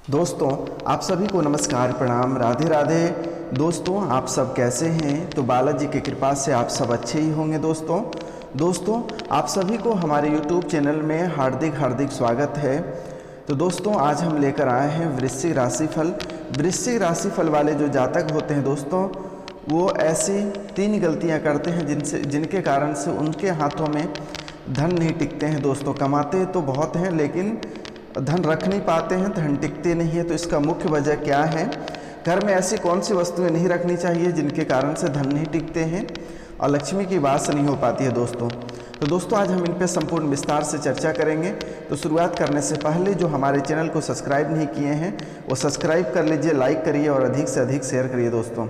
दोस्तों आप सभी को नमस्कार, प्रणाम, राधे राधे। दोस्तों आप सब कैसे हैं? तो बालाजी की कृपा से आप सब अच्छे ही होंगे। दोस्तों आप सभी को हमारे YouTube चैनल में हार्दिक स्वागत है। तो दोस्तों आज हम लेकर आए हैं वृश्चिक राशिफल। वृश्चिक राशिफल वाले जो जातक होते हैं दोस्तों, वो ऐसी 3 गलतियां करते हैं जिनके कारण से उनके हाथों में धन नहीं टिकते हैं। दोस्तों कमाते तो बहुत हैं लेकिन धन रख नहीं पाते हैं, धन टिकते नहीं है। तो इसका मुख्य वजह क्या है? घर में ऐसी कौन सी वस्तुएं नहीं रखनी चाहिए जिनके कारण से धन नहीं टिकते हैं और लक्ष्मी की वास नहीं हो पाती है दोस्तों। तो दोस्तों आज हम इन पर संपूर्ण विस्तार से चर्चा करेंगे। तो शुरुआत करने से पहले जो हमारे चैनल को सब्सक्राइब नहीं किए हैं वो सब्सक्राइब कर लीजिए, लाइक करिए और अधिक से अधिक शेयर करिए दोस्तों।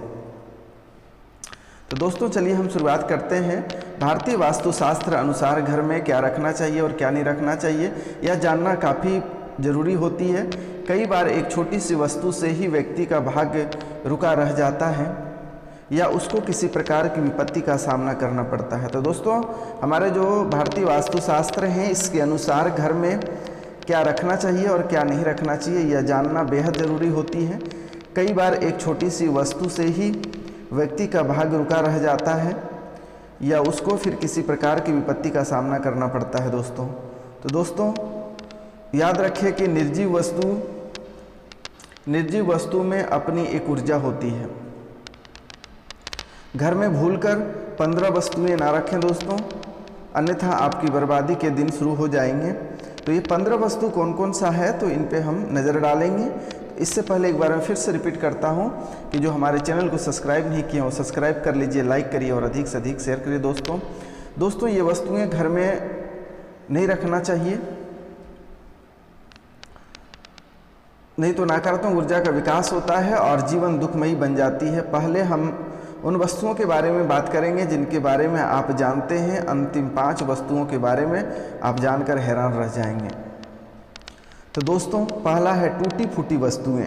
तो दोस्तों चलिए हम शुरुआत करते हैं। भारतीय वास्तुशास्त्र अनुसार घर में क्या रखना चाहिए और क्या नहीं रखना चाहिए यह जानना काफ़ी ज़रूरी होती है। कई बार एक छोटी सी वस्तु से ही व्यक्ति का भाग्य रुका रह जाता है या उसको किसी प्रकार की विपत्ति का सामना करना पड़ता है। तो दोस्तों हमारे जो भारतीय वास्तुशास्त्र हैं इसके अनुसार घर में क्या रखना चाहिए और क्या नहीं रखना चाहिए यह जानना बेहद ज़रूरी होती है। कई बार एक छोटी सी वस्तु से ही व्यक्ति का भाग्य रुका रह जाता है या उसको फिर किसी प्रकार की विपत्ति का सामना करना पड़ता है दोस्तों। तो दोस्तों याद रखिए कि निर्जीव वस्तु में अपनी एक ऊर्जा होती है। घर में भूलकर 15 वस्तुएं ना रखें दोस्तों, अन्यथा आपकी बर्बादी के दिन शुरू हो जाएंगे। तो ये 15 वस्तु कौन कौन सा है तो इन पे हम नज़र डालेंगे। इससे पहले एक बार मैं फिर से रिपीट करता हूँ कि जो हमारे चैनल को सब्सक्राइब नहीं किए वो सब्सक्राइब कर लीजिए, लाइक करिए और अधिक से अधिक शेयर करिए दोस्तों ये वस्तुएं घर में नहीं रखना चाहिए, नहीं तो नकारात्मक ऊर्जा का विकास होता है और जीवन दुखमयी बन जाती है। पहले हम उन वस्तुओं के बारे में बात करेंगे जिनके बारे में आप जानते हैं। अंतिम 5 वस्तुओं के बारे में आप जानकर हैरान रह जाएंगे। तो दोस्तों पहला है टूटी फूटी वस्तुएं।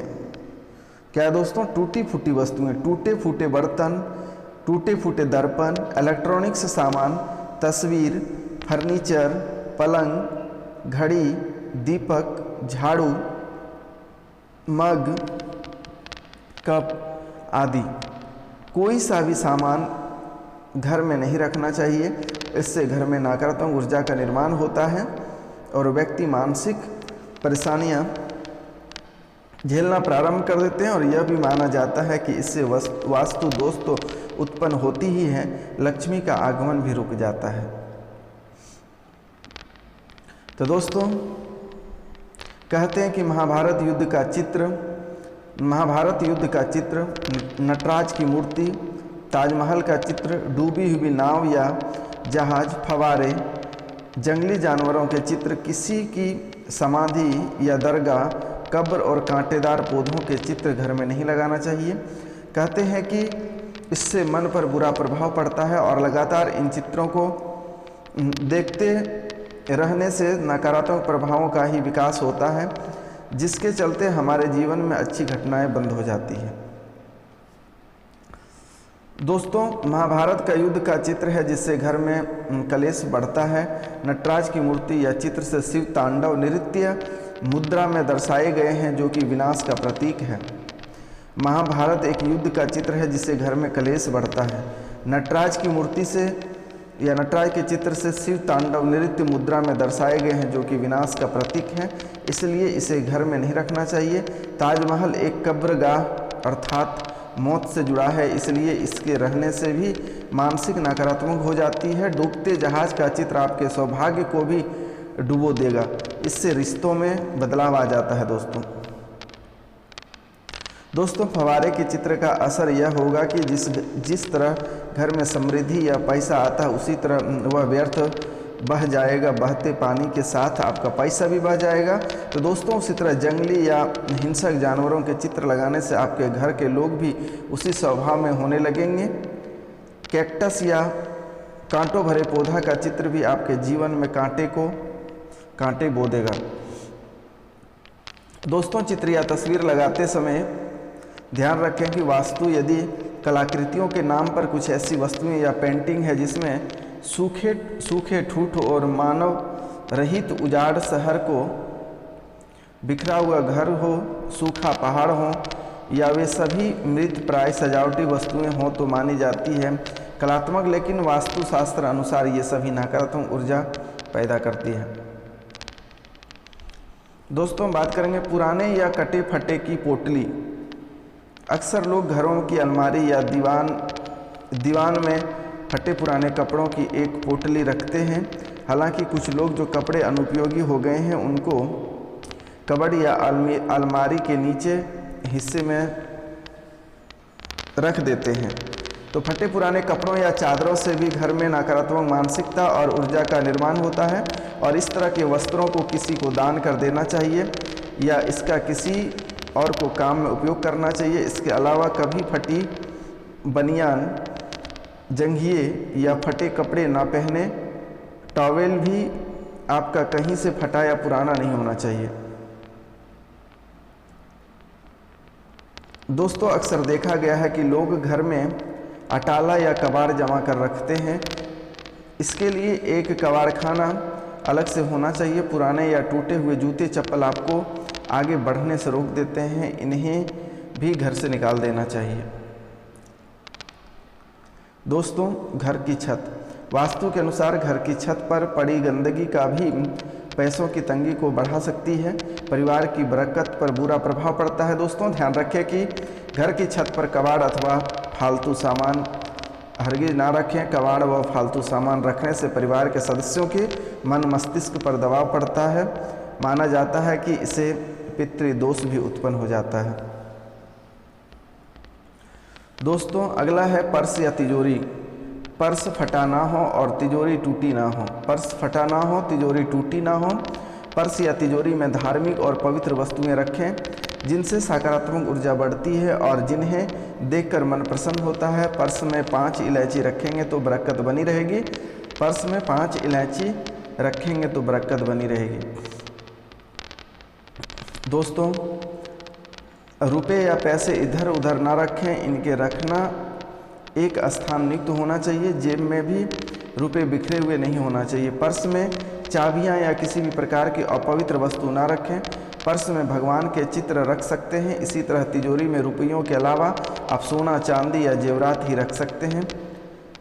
क्या है दोस्तों? टूटी फूटी वस्तुएं, टूटे फूटे बर्तन, टूटे फूटे दर्पण, इलेक्ट्रॉनिक्स सामान, तस्वीर, फर्नीचर, पलंग, घड़ी, दीपक, झाड़ू, मग, कप आदि कोई सा भी सामान घर में नहीं रखना चाहिए। इससे घर में नकारात्मक ऊर्जा का निर्माण होता है और व्यक्ति मानसिक परेशानियां झेलना प्रारंभ कर देते हैं और यह भी माना जाता है कि इससे वास्तु दोष तो उत्पन्न होती ही है, लक्ष्मी का आगमन भी रुक जाता है। तो दोस्तों कहते हैं कि महाभारत युद्ध का चित्र, नटराज की मूर्ति, ताजमहल का चित्र, डूबी हुई नाव या जहाज, फव्वारे, जंगली जानवरों के चित्र, किसी की समाधि या दरगाह, कब्र और कांटेदार पौधों के चित्र घर में नहीं लगाना चाहिए। कहते हैं कि इससे मन पर बुरा प्रभाव पड़ता है और लगातार इन चित्रों को देखते रहने से नकारात्मक प्रभावों का ही विकास होता है, जिसके चलते हमारे जीवन में अच्छी घटनाएं बंद हो जाती हैं। दोस्तों महाभारत का युद्ध का चित्र है जिससे घर में कलेश बढ़ता है। नटराज की मूर्ति या चित्र से शिव तांडव नृत्य मुद्रा में दर्शाए गए हैं जो कि विनाश का प्रतीक है। महाभारत एक युद्ध का चित्र है जिससे घर में कलेश बढ़ता है। नटराज की मूर्ति से या नटराज के चित्र से शिव तांडव नृत्य मुद्रा में दर्शाए गए हैं जो कि विनाश का प्रतीक है, इसलिए इसे घर में नहीं रखना चाहिए। ताजमहल एक कब्रगाह अर्थात मौत से जुड़ा है, इसलिए इसके रहने से भी मानसिक नकारात्मक हो जाती है। डूबते जहाज का चित्र आपके सौभाग्य को भी डुबो देगा, इससे रिश्तों में बदलाव आ जाता है दोस्तों फव्वारे के चित्र का असर यह होगा कि जिस तरह घर में समृद्धि या पैसा आता है उसी तरह वह व्यर्थ बह जाएगा। बहते पानी के साथ आपका पैसा भी बह जाएगा। तो दोस्तों उसी तरह जंगली या हिंसक जानवरों के चित्र लगाने से आपके घर के लोग भी उसी स्वभाव में होने लगेंगे। कैक्टस या कांटों भरे पौधा का चित्र भी आपके जीवन में कांटे बो देगा। दोस्तों चित्र या तस्वीर लगाते समय ध्यान रखें कि वास्तु यदि कलाकृतियों के नाम पर कुछ ऐसी वस्तुएं या पेंटिंग है जिसमें सूखे ठूठ और मानव रहित उजाड़ शहर को बिखरा हुआ घर हो, सूखा पहाड़ हो या वे सभी मृत प्राय सजावटी वस्तुएं हों तो मानी जाती है कलात्मक, लेकिन वास्तुशास्त्र अनुसार ये सभी नकारात्मक ऊर्जा पैदा करती है। दोस्तों बात करेंगे पुराने या कटे फटे की पोटली। अक्सर लोग घरों की अलमारी या दीवान में फटे पुराने कपड़ों की एक पोटली रखते हैं। हालांकि कुछ लोग जो कपड़े अनुपयोगी हो गए हैं उनको कबर्ड या अलमारी के नीचे हिस्से में रख देते हैं। तो फटे पुराने कपड़ों या चादरों से भी घर में नकारात्मक मानसिकता और ऊर्जा का निर्माण होता है और इस तरह के वस्त्रों को किसी को दान कर देना चाहिए या इसका किसी और को काम में उपयोग करना चाहिए। इसके अलावा कभी फटी बनियान, जंघिए या फटे कपड़े ना पहने। टॉवेल भी आपका कहीं से फटा या पुराना नहीं होना चाहिए। दोस्तों अक्सर देखा गया है कि लोग घर में अटाला या कबाड़ जमा कर रखते हैं। इसके लिए एक कबाड़खाना अलग से होना चाहिए। पुराने या टूटे हुए जूते चप्पल आपको आगे बढ़ने से रोक देते हैं, इन्हें भी घर से निकाल देना चाहिए। दोस्तों घर की छत, वास्तु के अनुसार घर की छत पर पड़ी गंदगी का भी पैसों की तंगी को बढ़ा सकती है, परिवार की बरकत पर बुरा प्रभाव पड़ता है। दोस्तों ध्यान रखें कि घर की छत पर कबाड़ अथवा फालतू सामान हरगिज ना रखें। कबाड़ व फालतू सामान रखने से परिवार के सदस्यों के मन मस्तिष्क पर दबाव पड़ता है। माना जाता है कि इससे पितृदोष भी उत्पन्न हो जाता है। दोस्तों अगला है पर्स या तिजोरी। पर्स फटा ना हो और तिजोरी टूटी ना हो। पर्स फटा ना हो, तिजोरी टूटी ना हो। पर्स या तिजोरी में धार्मिक और पवित्र वस्तुएं रखें जिनसे सकारात्मक ऊर्जा बढ़ती है और जिन्हें देखकर मन प्रसन्न होता है। पर्स में 5 इलायची रखेंगे तो बरकत बनी रहेगी। पर्स में 5 इलायची रखेंगे तो बरकत बनी रहेगी। दोस्तों रुपए या पैसे इधर उधर ना रखें, इनके रखना एक स्थान नियुक्त होना चाहिए। जेब में भी रुपए बिखरे हुए नहीं होना चाहिए। पर्स में चाबियां या किसी भी प्रकार की अपवित्र वस्तु ना रखें। पर्स में भगवान के चित्र रख सकते हैं। इसी तरह तिजोरी में रुपयों के अलावा आप सोना, चांदी या जेवरात ही रख सकते हैं।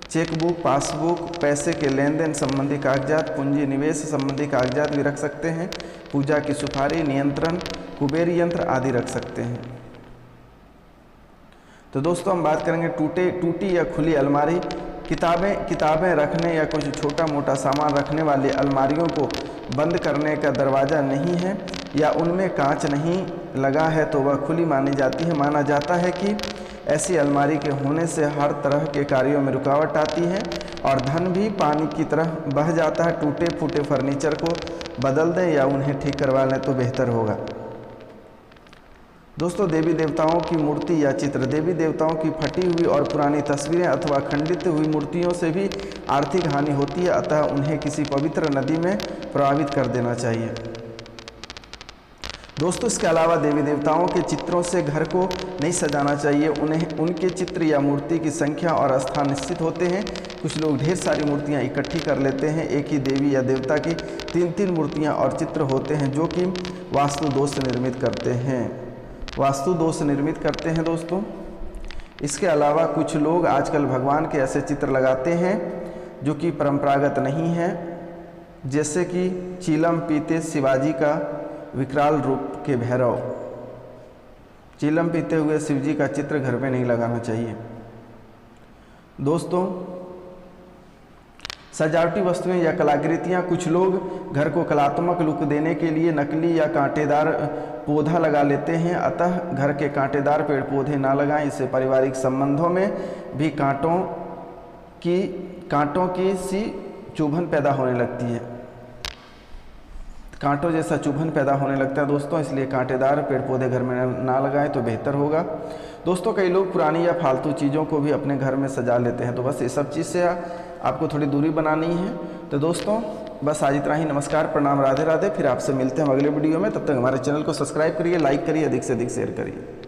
चेकबुक, पासबुक, पैसे के लेन देन संबंधी कागजात, पूंजी निवेश संबंधी कागजात भी रख सकते हैं। पूजा की सुपारी, नियंत्रण, कुबेर यंत्र आदि रख सकते हैं। तो दोस्तों हम बात करेंगे टूटी या खुली अलमारी। किताबें रखने या कुछ छोटा मोटा सामान रखने वाली अलमारियों को बंद करने का दरवाज़ा नहीं है या उनमें कांच नहीं लगा है तो वह खुली मानी जाती है। माना जाता है कि ऐसी अलमारी के होने से हर तरह के कार्यों में रुकावट आती है और धन भी पानी की तरह बह जाता है। टूटे फूटे फर्नीचर को बदल दें या उन्हें ठीक करवा लें तो बेहतर होगा। दोस्तों देवी देवताओं की मूर्ति या चित्र। देवी देवताओं की फटी हुई और पुरानी तस्वीरें अथवा खंडित हुई मूर्तियों से भी आर्थिक हानि होती है, अतः उन्हें किसी पवित्र नदी में प्रवाहित कर देना चाहिए। दोस्तों इसके अलावा देवी देवताओं के चित्रों से घर को नहीं सजाना चाहिए। उनके चित्र या मूर्ति की संख्या और स्थान निश्चित होते हैं। कुछ लोग ढेर सारी मूर्तियां इकट्ठी कर लेते हैं। एक ही देवी या देवता की 3-3 मूर्तियां और चित्र होते हैं जो कि वास्तु दोष निर्मित करते हैं। दोस्तों इसके अलावा कुछ लोग आजकल भगवान के ऐसे चित्र लगाते हैं जो कि परंपरागत नहीं है, जैसे कि चीलम पीते शिवाजी का विकराल रूप के भैरव। चीलम पीते हुए शिवजी का चित्र घर में नहीं लगाना चाहिए। दोस्तों सजावटी वस्तुएं या कलाकृतियां। कुछ लोग घर को कलात्मक लुक देने के लिए नकली या कांटेदार पौधा लगा लेते हैं, अतः घर के कांटेदार पेड़ पौधे ना लगाएं। इससे पारिवारिक संबंधों में भी कांटों की सी चुभन पैदा होने लगती है। कांटों जैसा चुभन पैदा होने लगता है दोस्तों, इसलिए कांटेदार पेड़ पौधे घर में ना लगाएं तो बेहतर होगा। दोस्तों कई लोग पुरानी या फालतू चीज़ों को भी अपने घर में सजा लेते हैं, तो बस ये सब चीज़ से आपको थोड़ी दूरी बनानी है। तो दोस्तों बस आज इतना ही। नमस्कार, प्रणाम, राधे राधे। फिर आपसे मिलते हैं अगले वीडियो में। तब तक हमारे चैनल को सब्सक्राइब करिए, लाइक करिए, अधिक से अधिक शेयर करिए।